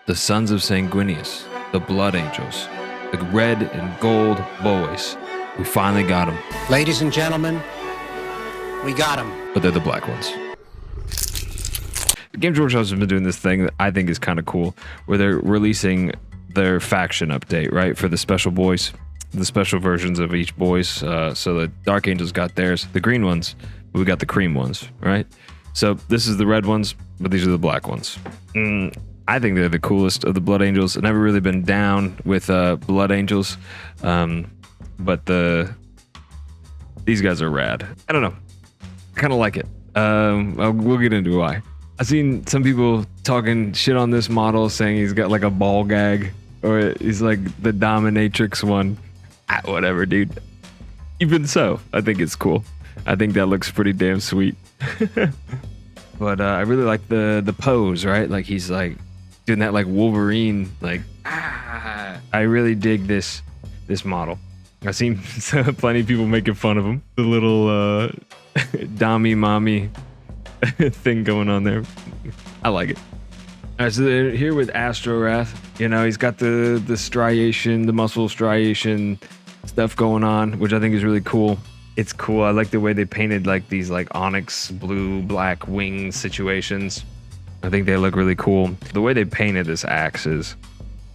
the Sons of Sanguinius, the Blood Angels, the red and gold boys. We finally got them. Ladies and gentlemen, we got them. But they're the black ones. Games Workshop has been doing this thing that I think is kind of cool, where they're releasing their faction update, right, for the special boys, the special versions of each boys. So the Dark Angels got theirs, the green ones, but we got the cream ones, right? So this is the red ones, but these are the black ones. I think they're the coolest of the Blood Angels. I've never really been down with Blood Angels, but these guys are rad. I don't know. I kind of like it. We'll get into why. I've seen some people talking shit on this model, saying he's got like a ball gag, or he's like the dominatrix one. Whatever, dude. Even so, I think it's cool. I think that looks pretty damn sweet. But I really like the pose, right? Like he's like doing that like Wolverine, like I really dig this model. I've seen plenty of people making fun of him. The little Dommy mommy thing going on there. I like it. All right, so they're here with Astrowrath. You know, he's got the striation, the muscle striation stuff going on, which I think is really cool. It's cool. I like the way they painted like these like onyx blue black wing situations. I think they look really cool. The way they painted this axe is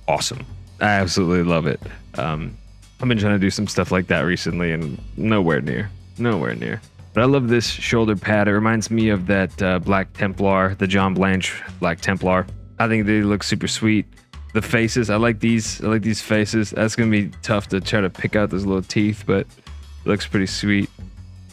awesome. I absolutely love it. I've been trying to do some stuff like that recently and nowhere near. But I love this shoulder pad. It reminds me of that Black Templar, the John Blanche Black Templar. I think they look super sweet. The faces, I like these faces. That's gonna be tough to try to pick out those little teeth, but it looks pretty sweet.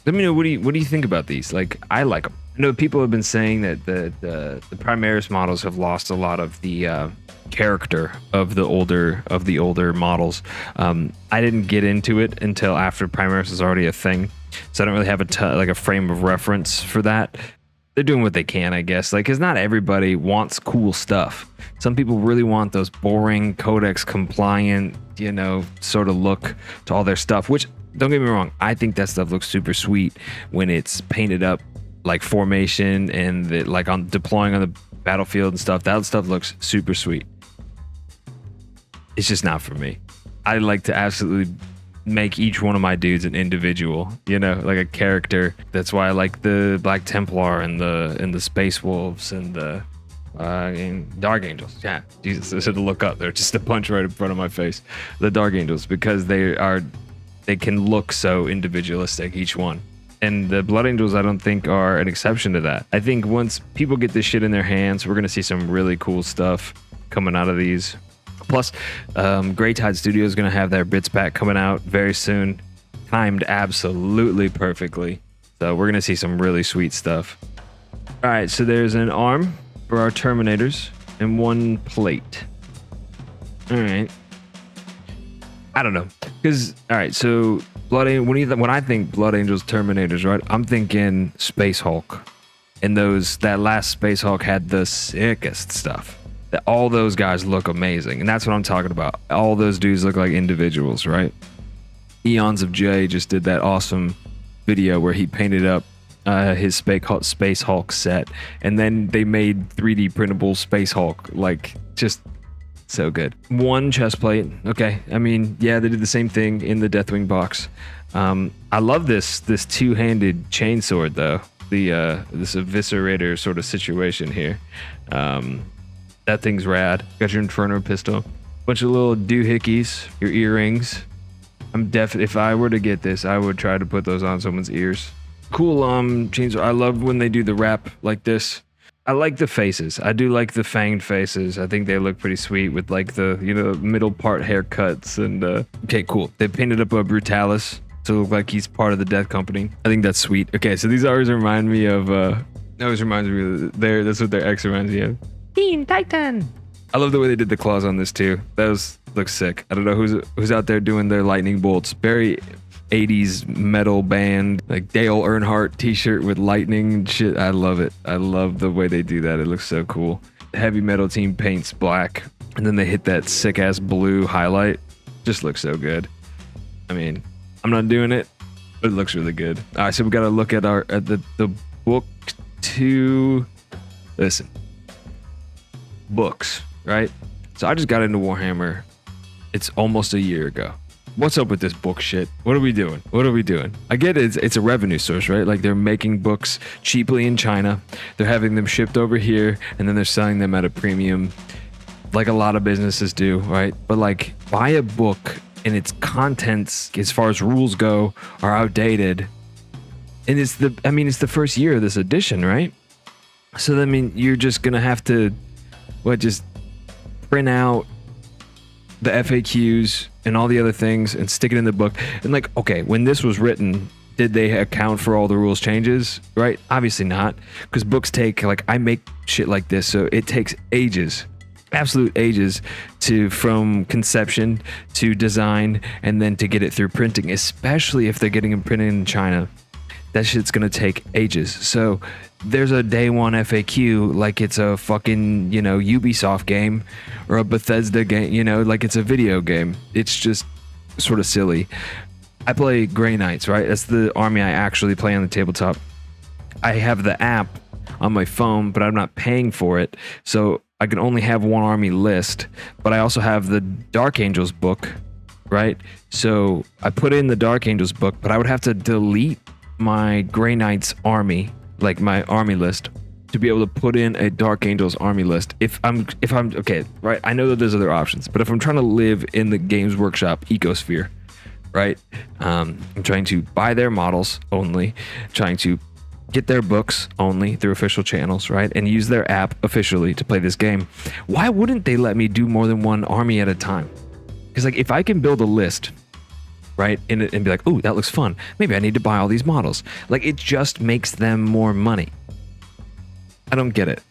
Let me know, what do you think about these? Like, I like them. I know people have been saying that the Primaris models have lost a lot of the character of the older models. I didn't get into it until after Primaris was already a thing, so I don't really have a frame of reference for that. They're doing what they can, I guess. Like, because not everybody wants cool stuff. Some people really want those boring codex compliant, you know, sort of look to all their stuff, which, don't get me wrong, I think that stuff looks super sweet when it's painted up like formation and like on deploying on the battlefield and stuff. That stuff looks super sweet. It's just not for me. I like to absolutely make each one of my dudes an individual, you know, like a character. That's why I like the Black Templar and the Space Wolves and the Dark Angels. Yeah, Jesus, I should look up. They're just a bunch right in front of my face. The Dark Angels, because they can look so individualistic, each one. And the Blood Angels, I don't think, are an exception to that. I think once people get this shit in their hands, we're gonna see some really cool stuff coming out of these. Plus, Grey Tide Studio is going to have their bits pack coming out very soon, timed absolutely perfectly. So we're going to see some really sweet stuff. All right, so there's an arm for our Terminators and one plate. All right. I don't know, because all right, so when I think Blood Angels Terminators, right, I'm thinking Space Hulk, and that last Space Hulk had the sickest stuff. All those guys look amazing, and that's what I'm talking about. All those dudes look like individuals, right? Eons of J just did that awesome video where he painted up his Space Hulk set, and then they made 3D printable Space Hulk, like, just so good. One chest plate, okay. I mean, yeah, they did the same thing in the Deathwing box. I love this two-handed chainsword though. This eviscerator sort of situation here. That thing's rad. Got your Inferno pistol. Bunch of little doohickeys, your earrings. If I were to get this, I would try to put those on someone's ears. Cool chainsaw. I love when they do the wrap like this. I like the faces. I do like the fanged faces. I think they look pretty sweet with like the, you know, middle part haircuts and okay, cool. They painted up a Brutalis to look like he's part of the Death Company. I think that's sweet. Okay, so these always remind me of that's what their X reminds me of. Teen Titan. I love the way they did the claws on this too. Those look sick. I don't know who's out there doing their lightning bolts. Very 80s metal band, like Dale Earnhardt t-shirt with lightning and shit. I love it. I love the way they do that. It looks so cool. The heavy metal team paints black, and then they hit that sick ass blue highlight. Just looks so good. I mean, I'm not doing it, but it looks really good. All right, so we got to look at the book 2. Listen. Books. right? So I just got into Warhammer. It's almost a year ago. What's up with this book shit? What are we doing? I get it's a revenue source, right? Like they're making books cheaply in China. They're having them shipped over here, and then they're selling them at a premium, like a lot of businesses do, right? But like, buy a book and its contents, as far as rules go, are outdated. And it's the first year of this edition, right? So I mean, you're just gonna have to just print out the FAQs and all the other things and stick it in the book. And like, okay, when this was written, did they account for all the rules changes, right? Obviously not, because books take, like, I make shit like this, so it takes ages, absolute ages, from conception to design and then to get it through printing, especially if they're getting them printed in China. That shit's gonna take ages. So there's a day one FAQ like it's a fucking, Ubisoft game or a Bethesda game, like it's a video game. It's just sort of silly. I play Grey Knights, right? That's the army I actually play on the tabletop. I have the app on my phone, but I'm not paying for it. So I can only have one army list, but I also have the Dark Angels book, right? So I put in the Dark Angels book, but I would have to delete my Grey Knights army, like my army list, to be able to put in a Dark Angels army list. If I'm okay, right? I know that there's other options, but if I'm trying to live in the Games Workshop ecosphere, right? I'm trying to buy their models only, trying to get their books only through official channels, right? And use their app officially to play this game. Why wouldn't they let me do more than one army at a time? Because like, if I can build a list, right, and be like, ooh, that looks fun, maybe I need to buy all these models. Like, it just makes them more money. I don't get it.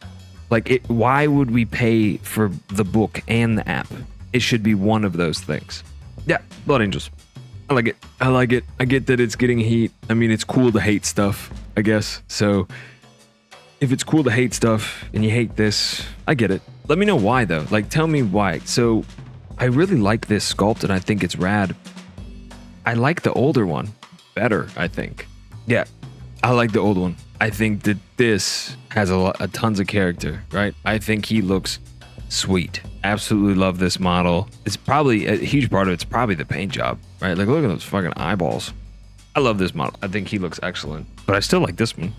Like, why would we pay for the book and the app? It should be one of those things. Yeah, Blood Angels. I like it. I get that it's getting heat. I mean, it's cool to hate stuff, I guess. So if it's cool to hate stuff and you hate this, I get it. Let me know why, though. Like, tell me why. So I really like this sculpt and I think it's rad. I like the older one better, I think. Yeah, I like the old one. I think that this has a tons of character, right? I think he looks sweet. Absolutely love this model. It's probably a huge part of it's probably the paint job, right? Like, look at those fucking eyeballs. I love this model. I think he looks excellent, but I still like this one.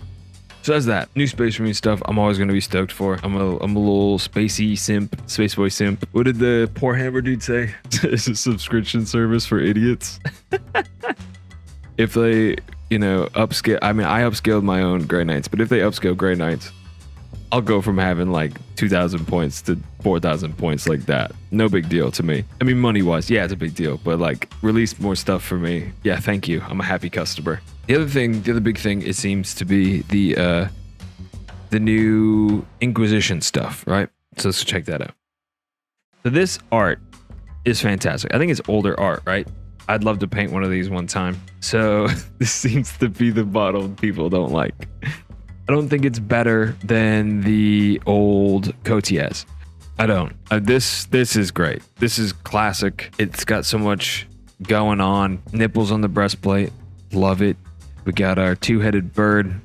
So that's that. New Space Marine stuff I'm always going to be stoked for. I'm a little spacey simp, space boy simp. What did the poor hammer dude say? It's a subscription service for idiots. If they, upscale, I mean, I upscaled my own Grey Knights, but if they upscale Grey Knights, I'll go from having like 2,000 points to 4,000 points like that. No big deal to me. I mean, money-wise, yeah, it's a big deal, but like, release more stuff for me. Yeah, thank you. I'm a happy customer. The other big thing, it seems to be the new Inquisition stuff, right? So let's check that out. So this art is fantastic. I think it's older art, right? I'd love to paint one of these one time. So this seems to be the model people don't like. I don't think it's better than the old Cotias. I don't. This is great. This is classic. It's got so much going on. Nipples on the breastplate. Love it. We got our two-headed bird,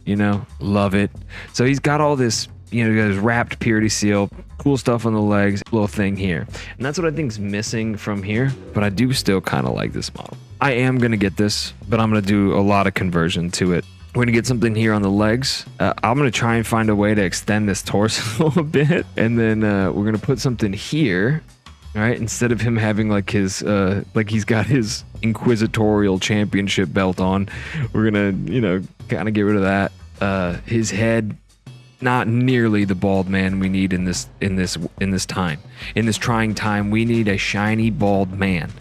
love it. So he's got all this, got his wrapped purity seal, cool stuff on the legs, little thing here. And that's what I think's missing from here, but I do still kind of like this model. I am going to get this, but I'm going to do a lot of conversion to it. We're going to get something here on the legs. I'm going to try and find a way to extend this torso a bit. And then we're going to put something here. All right, instead of him having like his, like he's got his inquisitorial championship belt on, we're gonna, kind of get rid of that. His head, not nearly the bald man we need in this trying time. We need a shiny bald man.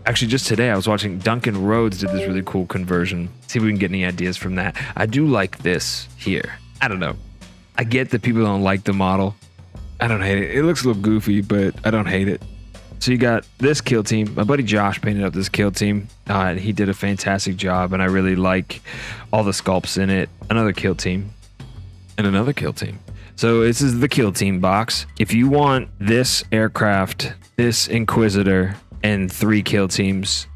Actually, just today I was watching Duncan Rhodes did this really cool conversion. See if we can get any ideas from that. I do like this here. I don't know. I get that people don't like the model. I don't hate it. It looks a little goofy, but I don't hate it. So you got this kill team. My buddy Josh painted up this kill team. He did a fantastic job, and I really like all the sculpts in it. Another kill team. And another kill team. So this is the kill team box. If you want this aircraft, this Inquisitor, and 3 kill teams,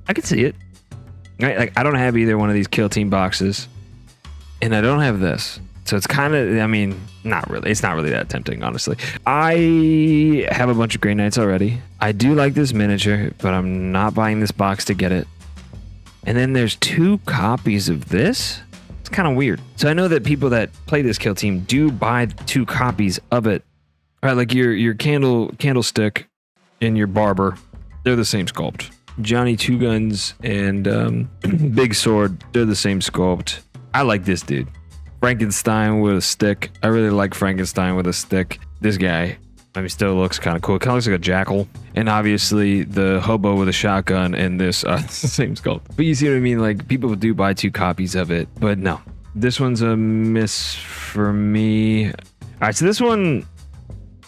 I can see it. Right? Like, I don't have either one of these kill team boxes. And I don't have this. So it's kind of, I mean, not really. It's not really that tempting, honestly. I have a bunch of Grey Knights already. I do like this miniature, but I'm not buying this box to get it. And then there's 2 copies of this. It's kind of weird. So I know that people that play this kill team do buy 2 copies of it. All right, like your candlestick and your barber, they're the same sculpt. Johnny Two Guns and Big Sword, they're the same sculpt. I like this dude. Frankenstein with a stick. I really like Frankenstein with a stick. This guy, I mean, still looks kind of cool. It kind of looks like a jackal. And obviously the hobo with a shotgun and this same sculpt. But you see what I mean? Like, people do buy 2 copies of it, but no. This one's a miss for me. All right, so this one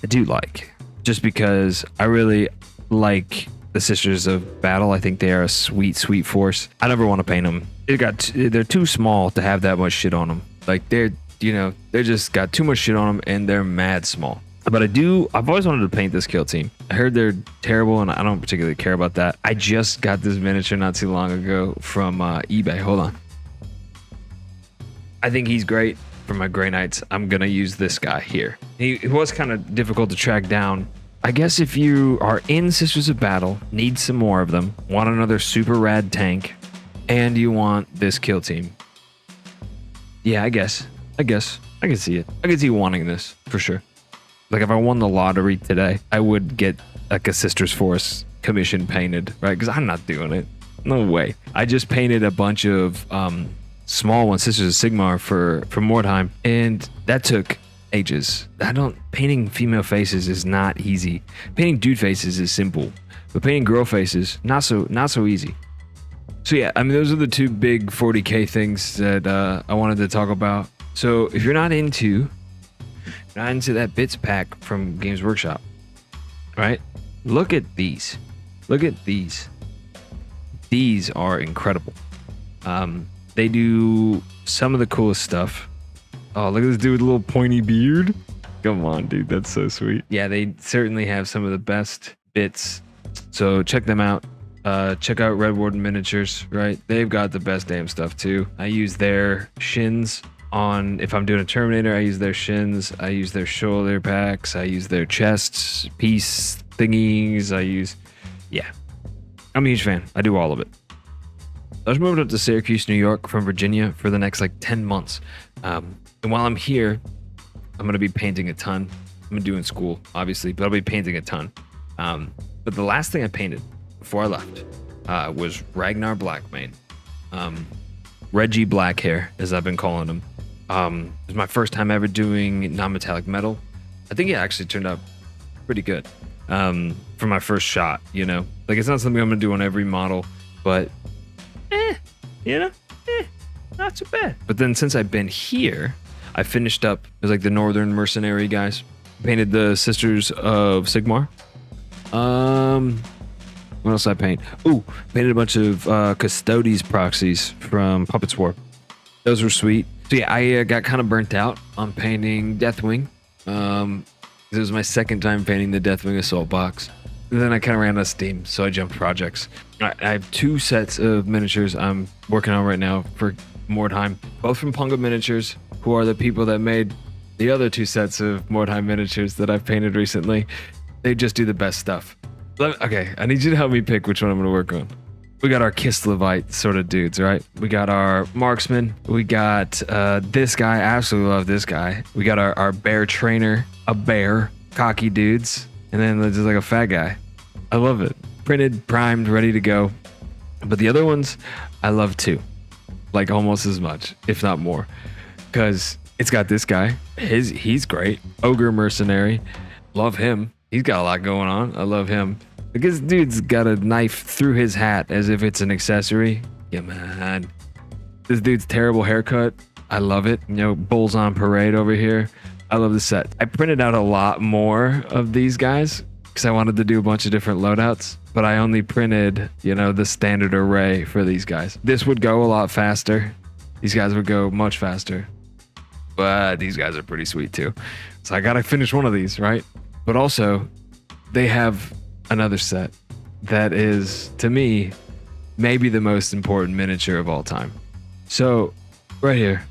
I do like, just because I really like the Sisters of Battle. I think they are a sweet, sweet force. I never want to paint them. They're too small to have that much shit on them. Like, they're just got too much shit on them, and they're mad small. But I've always wanted to paint this kill team. I heard they're terrible, and I don't particularly care about that. I just got this miniature not too long ago from eBay. Hold on. I think he's great for my Grey Knights. I'm going to use this guy here. He was kind of difficult to track down. I guess if you are in Sisters of Battle, need some more of them, want another super rad tank, and you want this kill team. Yeah, I guess. I can see it. I can see wanting this, for sure. Like, if I won the lottery today, I would get like a Sisters Force commission painted, right? Because I'm not doing it. No way. I just painted a bunch of small ones, Sisters of Sigmar for Mordheim, and that took ages. Painting female faces is not easy. Painting dude faces is simple, but painting girl faces, not so easy. So yeah, I mean, those are the 2 big 40K things that I wanted to talk about. So if you're not into that bits pack from Games Workshop, right? Look at these. Look at these. These are incredible. They do some of the coolest stuff. Oh, look at this dude with a little pointy beard. Come on, dude. That's so sweet. Yeah, they certainly have some of the best bits. So check them out. Check out Red Warden Miniatures, right? They've got the best damn stuff too. I use their shins on, if I'm doing a Terminator, I use their shins. I use their shoulder packs. I use their chests, piece thingies. Yeah. I'm a huge fan. I do all of it. I was moving up to Syracuse, New York from Virginia for the next like 10 months. And while I'm here, I'm going to be painting a ton. I'm doing school, obviously, but I'll be painting a ton. But the last thing I painted before I left was Ragnar Blackmane. Reggie Blackhair, as I've been calling him. It was my first time ever doing non-metallic metal. I think it actually turned out pretty good for my first shot, you know? Like, it's not something I'm going to do on every model, but not too bad. But then since I've been here, I finished up, it was like the Northern Mercenary guys. Painted the Sisters of Sigmar. What else did I paint? Ooh, painted a bunch of Custodes proxies from Puppets War. Those were sweet. So yeah, I got kind of burnt out on painting Deathwing. This was my second time painting the Deathwing Assault box. And then I kind of ran out of steam, so I jumped projects. I have 2 sets of miniatures I'm working on right now for Mordheim, both from Punga Miniatures, who are the people that made the other 2 sets of Mordheim miniatures that I've painted recently. They just do the best stuff. Okay, I need you to help me pick which one I'm going to work on. We got our Kislevites sort of dudes, right? We got our marksman. We got this guy. I absolutely love this guy. We got our bear trainer, a bear, cocky dudes. And then just like a fat guy. I love it. Printed, primed, ready to go. But the other ones, I love too. Like almost as much, if not more. Because it's got this guy. He's great. Ogre Mercenary. Love him. He's got a lot going on. I love him. Because dude's got a knife through his hat as if it's an accessory. Yeah, man. This dude's terrible haircut. I love it. You know, bulls on parade over here. I love the set. I printed out a lot more of these guys because I wanted to do a bunch of different loadouts, but I only printed, you know, the standard array for these guys. This would go a lot faster. These guys would go much faster, but these guys are pretty sweet too. So I got to finish one of these, right? But also they have another set that is, to me, maybe the most important miniature of all time. So right here,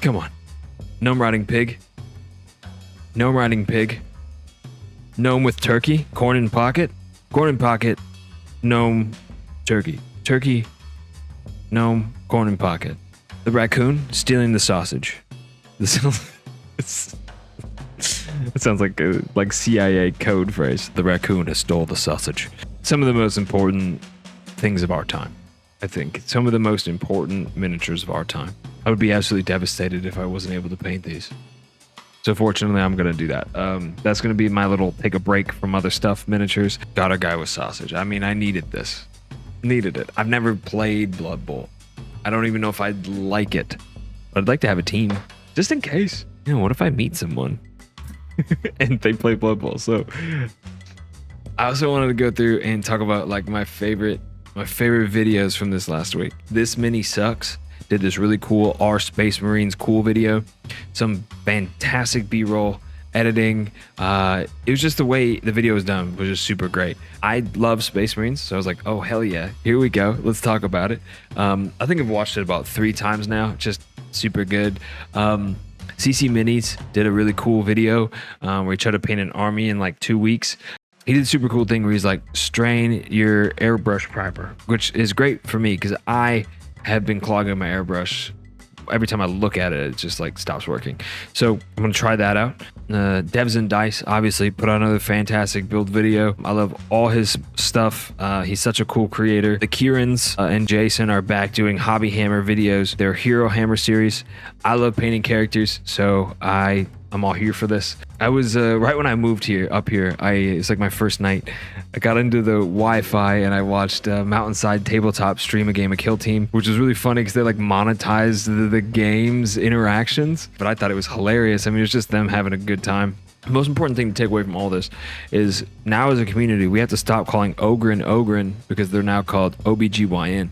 Come on. Gnome riding pig. Gnome riding pig. Gnome with turkey. Corn in pocket. Corn in pocket. Gnome. Turkey. Turkey. Gnome. Corn in pocket. The raccoon stealing the sausage. It sounds like CIA code phrase. The raccoon has stole the sausage. Some of the most important things of our time, I think. Some of the most important miniatures of our time. I would be absolutely devastated if I wasn't able to paint these. So fortunately, I'm going to do that. That's going to be my little take a break from other stuff miniatures. Got a guy with sausage. I mean, I needed this. Needed it. I've never played Blood Bowl. I don't even know if I'd like it. But I'd like to have a team. Just in case. You know, what if I meet someone? And they play Blood Bowl. So I also wanted to go through and talk about like my favorite videos from this last week. ThisMiniSucks did this really cool Our Space Marines cool video. Some fantastic B-roll editing. It was just the way the video was done was just super great. I love Space Marines, so I was like, oh hell yeah, here we go. Let's talk about it. I think I've watched it about 3 times now. Just super good. CCMinis did a really cool video where he tried to paint an army in like 2 weeks. He did a super cool thing where he's like, strain your airbrush primer, which is great for me because I have been clogging my airbrush. Every time I look at it, it just like stops working. So I'm gonna try that out. DevsDice obviously put out another fantastic build video. I love all his stuff. He's such a cool creator. The Kierans and Jason are back doing HobbyHammer videos. Their Hero Hammer series. I love painting characters, so I'm all here for this. I was right when I moved up here. It's like my first night. I got into the Wi-Fi and I watched MountainsideTabletop stream a game of Kill Team, which was really funny because they like monetized the game's interactions. But I thought it was hilarious. I mean, it was just them having a good time. The most important thing to take away from all this is now as a community, we have to stop calling Ogren because they're now called OBGYN.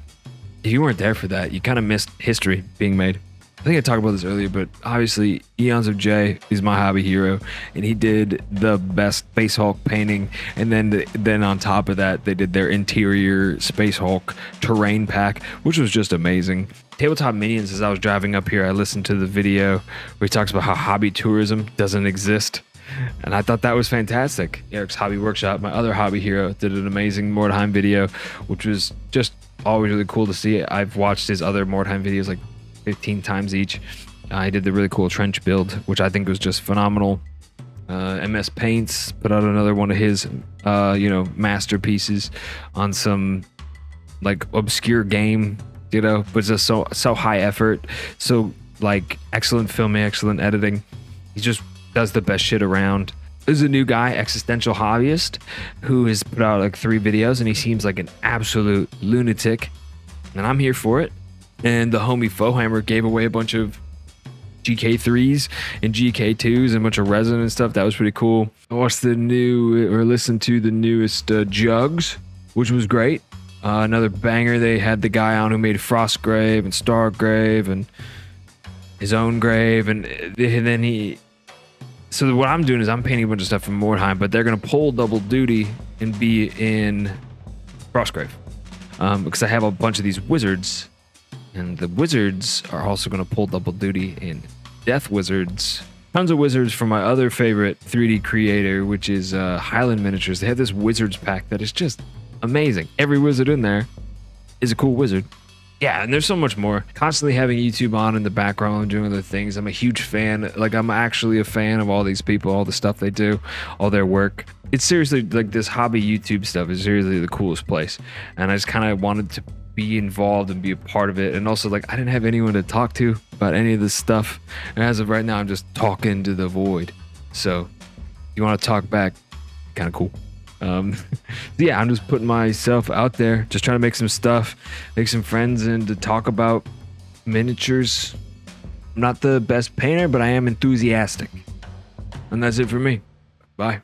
If you weren't there for that, you kind of missed history being made. I think I talked about this earlier, but obviously Eons of J is my hobby hero, and he did the best Space Hulk painting, and then on top of that, they did their interior Space Hulk terrain pack, which was just amazing. Tabletop Minions, as I was driving up here, I listened to the video where he talks about how hobby tourism doesn't exist, and I thought that was fantastic. EricsHobbyWorkshop, my other hobby hero, did an amazing Mordheim video, which was just always really cool to see. I've watched his other Mordheim videos like 15 times each. I did the really cool trench build, which I think was just phenomenal. MSPaints put out another one of his, masterpieces on some like obscure game, but just so high effort, so like excellent filming, excellent editing. He just does the best shit around. There's a new guy, ExistentialHobbyist, who has put out like 3 videos, and he seems like an absolute lunatic, and I'm here for it. And the homie FauxHammer gave away a bunch of GK3s and GK2s and a bunch of resin and stuff. That was pretty cool. I watched listened to the newest Jugs, which was great. Another banger. They had the guy on who made Frostgrave and Stargrave and his own grave. And then so what I'm doing is I'm painting a bunch of stuff from Mordheim, but they're going to pull double duty and be in Frostgrave. Because I have a bunch of these wizards. And the wizards are also going to pull double duty in Death Wizards. Tons of wizards from my other favorite 3D creator, which is Highland Miniatures. They have this wizards pack that is just amazing. Every wizard in there is a cool wizard. Yeah, and there's so much more. Constantly having YouTube on in the background and doing other things. I'm a huge fan. Like, I'm actually a fan of all these people, all the stuff they do, all their work. It's seriously, like, this hobby YouTube stuff is seriously the coolest place. And I just kind of wanted to be involved and be a part of it. And also, like, I didn't have anyone to talk to about any of this stuff. And as of right now, I'm just talking to the void. So, you want to talk back? Kind of cool. Yeah, I'm just putting myself out there, just trying to make some stuff, make some friends, and to talk about miniatures. I'm not the best painter, but I am enthusiastic. And that's it for me. Bye.